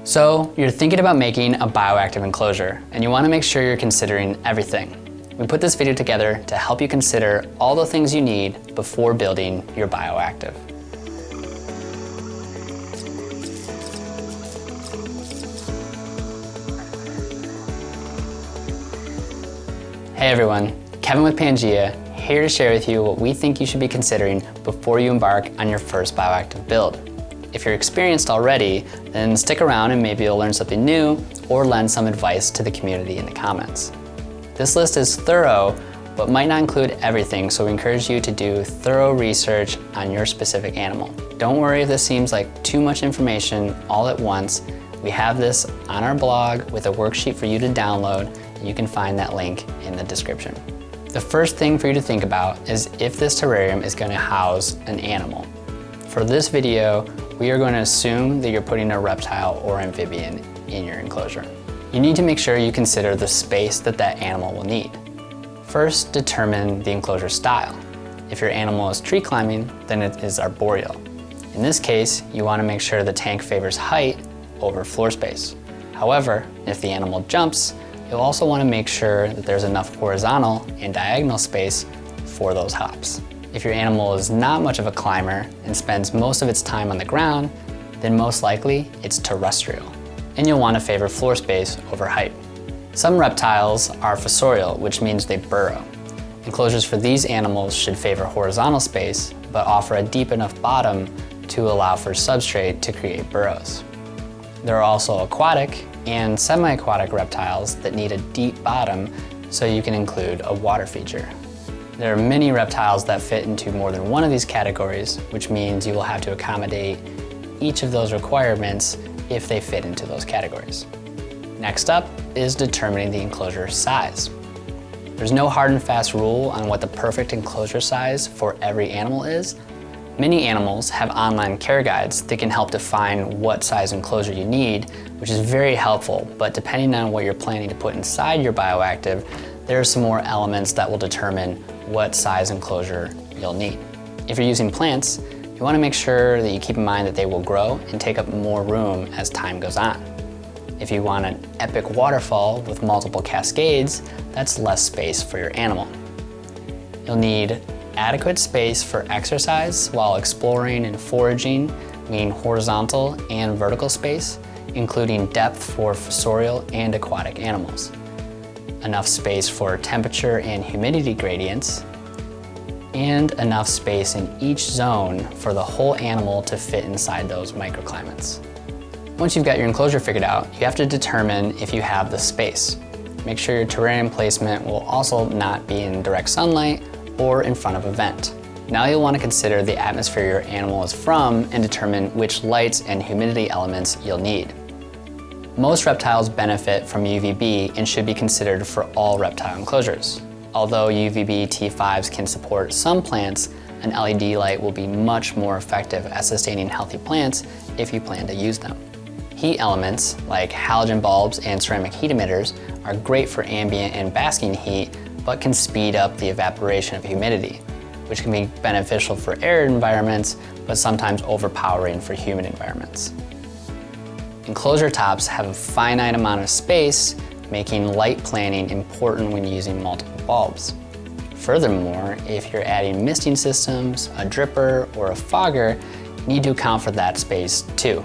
So you're thinking about making a bioactive enclosure and you want to make sure you're considering everything. We put this video together to help you consider all the things you need before building your bioactive. Hey everyone, Kevin with Pangea, here to share with you what we think you should be considering before you embark on your first bioactive build. If you're experienced already, then stick around and maybe you'll learn something new or lend some advice to the community in the comments. This list is thorough, but might not include everything, so we encourage you to do thorough research on your specific animal. Don't worry if this seems like too much information all at once. We have this on our blog with a worksheet for you to download. You can find that link in the description. The first thing for you to think about is if this terrarium is going to house an animal. For this video, we are going to assume that you're putting a reptile or amphibian in your enclosure. You need to make sure you consider the space that that animal will need. First, determine the enclosure style. If your animal is tree climbing, then it is arboreal. In this case, you want to make sure the tank favors height over floor space. However, if the animal jumps, you'll also want to make sure that there's enough horizontal and diagonal space for those hops. If your animal is not much of a climber and spends most of its time on the ground, then most likely it's terrestrial, and you'll want to favor floor space over height. Some reptiles are fossorial, which means they burrow. Enclosures for these animals should favor horizontal space, but offer a deep enough bottom to allow for substrate to create burrows. There are also aquatic and semi-aquatic reptiles that need a deep bottom, so you can include a water feature. There are many reptiles that fit into more than one of these categories, which means you will have to accommodate each of those requirements if they fit into those categories. Next up is determining the enclosure size. There's no hard and fast rule on what the perfect enclosure size for every animal is. Many animals have online care guides that can help define what size enclosure you need, which is very helpful, but depending on what you're planning to put inside your bioactive, there are some more elements that will determine what size enclosure you'll need. If you're using plants, you want to make sure that you keep in mind that they will grow and take up more room as time goes on. If you want an epic waterfall with multiple cascades, that's less space for your animal. You'll need adequate space for exercise while exploring and foraging, meaning horizontal and vertical space, including depth for fossorial and aquatic animals. Enough space for temperature and humidity gradients, and enough space in each zone for the whole animal to fit inside those microclimates. Once you've got your enclosure figured out, you have to determine if you have the space. Make sure your terrarium placement will also not be in direct sunlight or in front of a vent. Now you'll want to consider the atmosphere your animal is from and determine which lights and humidity elements you'll need. Most reptiles benefit from UVB and should be considered for all reptile enclosures. Although UVB T5s can support some plants, an LED light will be much more effective at sustaining healthy plants if you plan to use them. Heat elements like halogen bulbs and ceramic heat emitters are great for ambient and basking heat, but can speed up the evaporation of humidity, which can be beneficial for arid environments, but sometimes overpowering for humid environments. Enclosure tops have a finite amount of space, making light planning important when using multiple bulbs. Furthermore, if you're adding misting systems, a dripper, or a fogger, you need to account for that space too.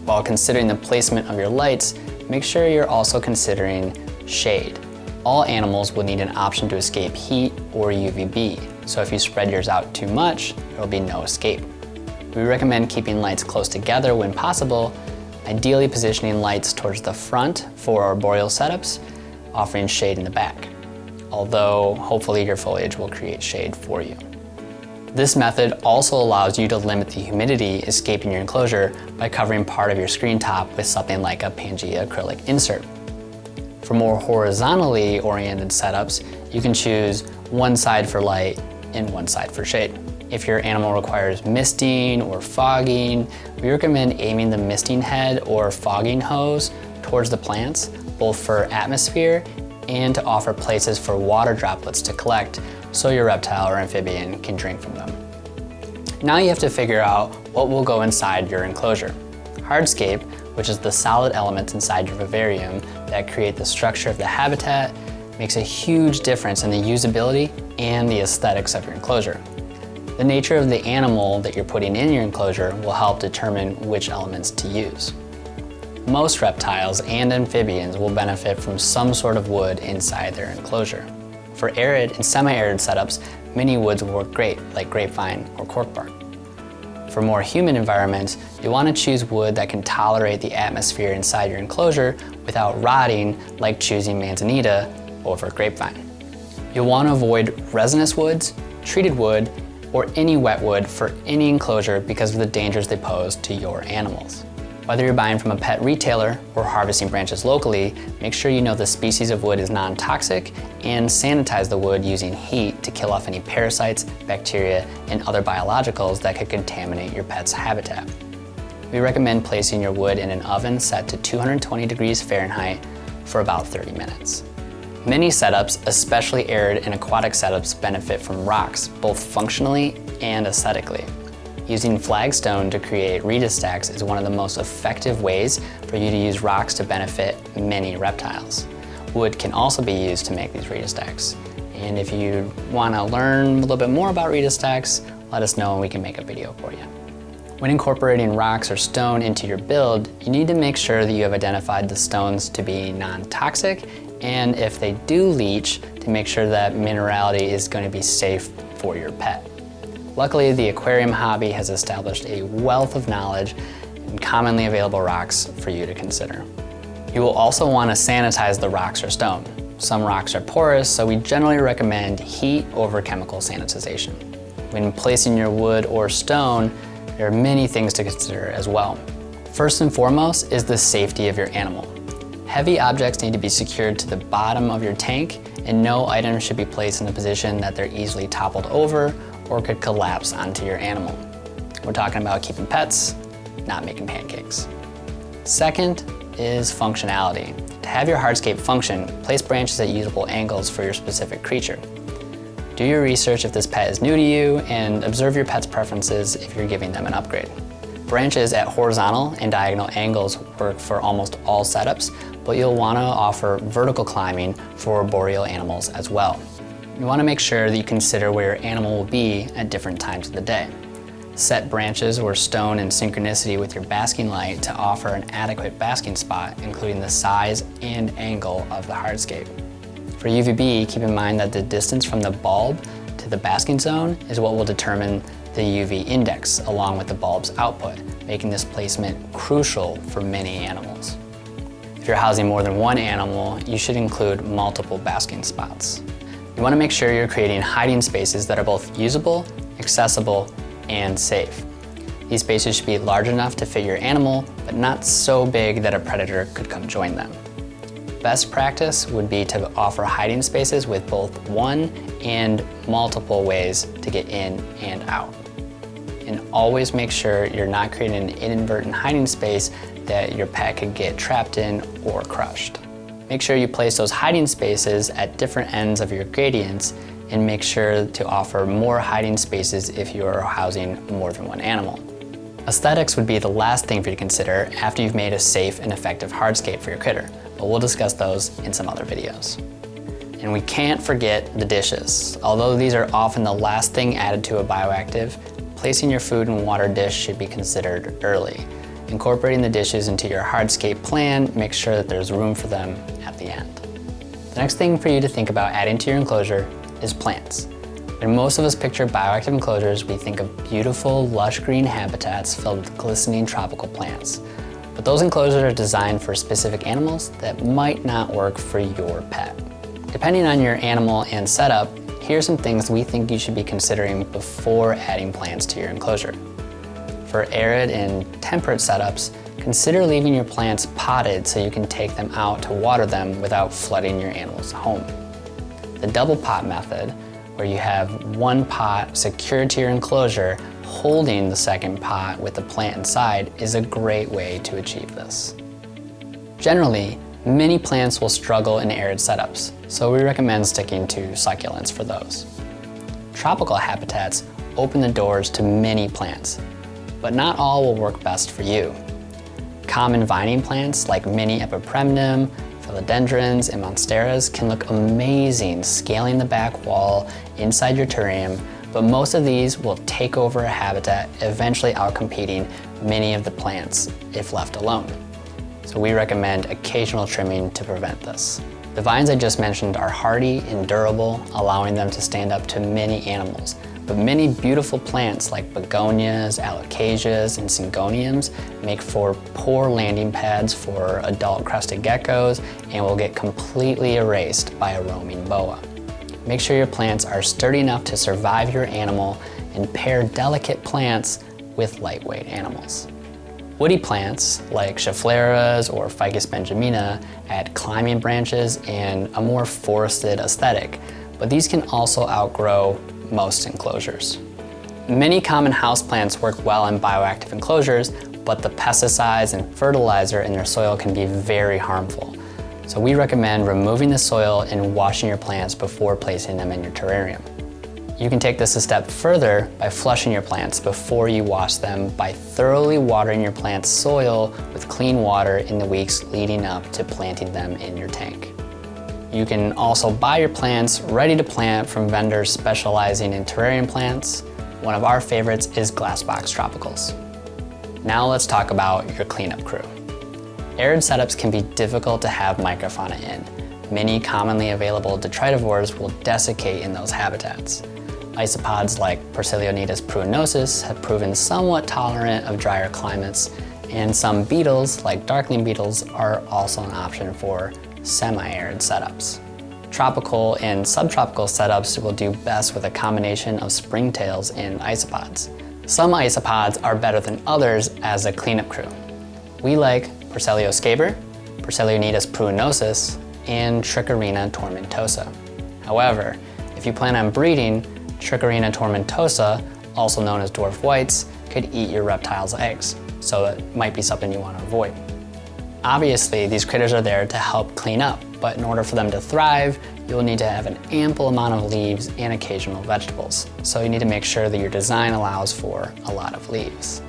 While considering the placement of your lights, make sure you're also considering shade. All animals will need an option to escape heat or UVB, so if you spread yours out too much, there will be no escape. We recommend keeping lights close together when possible, ideally positioning lights towards the front for arboreal setups, offering shade in the back, although hopefully your foliage will create shade for you. This method also allows you to limit the humidity escaping your enclosure by covering part of your screen top with something like a Pangea acrylic insert. For more horizontally oriented setups, you can choose one side for light and one side for shade. If your animal requires misting or fogging, we recommend aiming the misting head or fogging hose towards the plants, both for atmosphere and to offer places for water droplets to collect so your reptile or amphibian can drink from them. Now you have to figure out what will go inside your enclosure. Hardscape, which is the solid elements inside your vivarium that create the structure of the habitat, makes a huge difference in the usability and the aesthetics of your enclosure. The nature of the animal that you're putting in your enclosure will help determine which elements to use. Most reptiles and amphibians will benefit from some sort of wood inside their enclosure. For arid and semi-arid setups, many woods will work great, like grapevine or corkbark. For more humid environments, you'll want to choose wood that can tolerate the atmosphere inside your enclosure without rotting, like choosing manzanita over grapevine. You'll want to avoid resinous woods, treated wood, or any wet wood for any enclosure because of the dangers they pose to your animals. Whether you're buying from a pet retailer or harvesting branches locally, make sure you know the species of wood is non-toxic and sanitize the wood using heat to kill off any parasites, bacteria, and other biologicals that could contaminate your pet's habitat. We recommend placing your wood in an oven set to 220 degrees Fahrenheit for about 30 minutes. Many setups, especially arid and aquatic setups, benefit from rocks, both functionally and aesthetically. Using flagstone to create reed stacks is one of the most effective ways for you to use rocks to benefit many reptiles. Wood can also be used to make these reed stacks. And if you want to learn a little bit more about reed stacks, let us know and we can make a video for you. When incorporating rocks or stone into your build, you need to make sure that you have identified the stones to be non-toxic, and if they do leach, to make sure that minerality is going to be safe for your pet. Luckily, the aquarium hobby has established a wealth of knowledge and commonly available rocks for you to consider. You will also want to sanitize the rocks or stone. Some rocks are porous, so we generally recommend heat over chemical sanitization. When placing your wood or stone, there are many things to consider as well. First and foremost is the safety of your animal. Heavy objects need to be secured to the bottom of your tank, and no items should be placed in a position that they're easily toppled over or could collapse onto your animal. We're talking about keeping pets, not making pancakes. Second is functionality. To have your hardscape function, place branches at usable angles for your specific creature. Do your research if this pet is new to you, and observe your pet's preferences if you're giving them an upgrade. Branches at horizontal and diagonal angles work for almost all setups, but you'll want to offer vertical climbing for arboreal animals as well. You want to make sure that you consider where your animal will be at different times of the day. Set branches or stone in synchronicity with your basking light to offer an adequate basking spot, including the size and angle of the hardscape. For UVB, keep in mind that the distance from the bulb to the basking zone is what will determine the UV index along with the bulb's output, making this placement crucial for many animals. If you're housing more than one animal, you should include multiple basking spots. You want to make sure you're creating hiding spaces that are both usable, accessible, and safe. These spaces should be large enough to fit your animal, but not so big that a predator could come join them. Best practice would be to offer hiding spaces with both one and multiple ways to get in and out. And always make sure you're not creating an inadvertent hiding space that your pet could get trapped in or crushed. Make sure you place those hiding spaces at different ends of your gradients, and make sure to offer more hiding spaces if you are housing more than one animal. Aesthetics would be the last thing for you to consider after you've made a safe and effective hardscape for your critter, but we'll discuss those in some other videos. And we can't forget the dishes. Although these are often the last thing added to a bioactive, placing your food and water dish should be considered early. Incorporating the dishes into your hardscape plan makes sure that there's room for them at the end. The next thing for you to think about adding to your enclosure is plants. When most of us picture bioactive enclosures, we think of beautiful, lush green habitats filled with glistening tropical plants. But those enclosures are designed for specific animals that might not work for your pet. Depending on your animal and setup, here are some things we think you should be considering before adding plants to your enclosure. For arid and temperate setups, consider leaving your plants potted so you can take them out to water them without flooding your animal's home. The double pot method, where you have one pot secured to your enclosure holding the second pot with the plant inside, is a great way to achieve this. Generally, many plants will struggle in arid setups, so we recommend sticking to succulents for those. Tropical habitats open the doors to many plants, but not all will work best for you. Common vining plants like mini epipremnum, philodendrons, and monsteras can look amazing scaling the back wall inside your terrarium, but most of these will take over a habitat, eventually outcompeting many of the plants if left alone. So we recommend occasional trimming to prevent this. The vines I just mentioned are hardy and durable, allowing them to stand up to many animals. But many beautiful plants like begonias, alocasias, and syngoniums make for poor landing pads for adult crested geckos and will get completely erased by a roaming boa. Make sure your plants are sturdy enough to survive your animal, and pair delicate plants with lightweight animals. Woody plants like Scheffleras or Ficus benjamina add climbing branches and a more forested aesthetic, but these can also outgrow most enclosures. Many common houseplants work well in bioactive enclosures, but the pesticides and fertilizer in their soil can be very harmful. So we recommend removing the soil and washing your plants before placing them in your terrarium. You can take this a step further by flushing your plants before you wash them by thoroughly watering your plant's soil with clean water in the weeks leading up to planting them in your tank. You can also buy your plants ready to plant from vendors specializing in terrarium plants. One of our favorites is Glassbox Tropicals. Now let's talk about your cleanup crew. Arid setups can be difficult to have microfauna in. Many commonly available detritivores will desiccate in those habitats. Isopods like Persilionidas pruinosus have proven somewhat tolerant of drier climates, and some beetles like darkling beetles are also an option for semi-arid setups. Tropical and subtropical setups will do best with a combination of springtails and isopods. Some isopods are better than others as a cleanup crew. We like Percellio scaber, Persilionidas pruinosus, and Trichorina tomentosa. However, if you plan on breeding, Trichorina tomentosa, also known as dwarf whites, could eat your reptile's eggs, so it might be something you want to avoid. Obviously, these critters are there to help clean up, but in order for them to thrive, you'll need to have an ample amount of leaves and occasional vegetables. So you need to make sure that your design allows for a lot of leaves.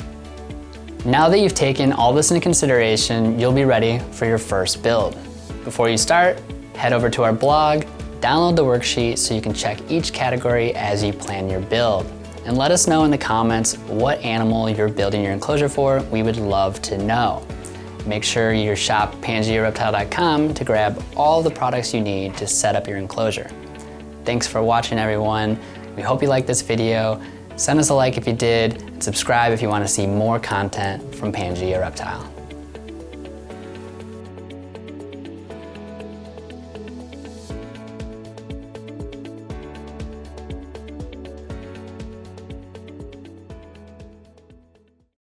Now that you've taken all this into consideration, you'll be ready for your first build. Before you start, head over to our blog, download the worksheet so you can check each category as you plan your build. And let us know in the comments what animal you're building your enclosure for. We would love to know. Make sure you shop PangeaReptile.com to grab all the products you need to set up your enclosure. Thanks for watching, everyone. We hope you liked this video. Send us a like if you did, and subscribe if you want to see more content from Pangea Reptile.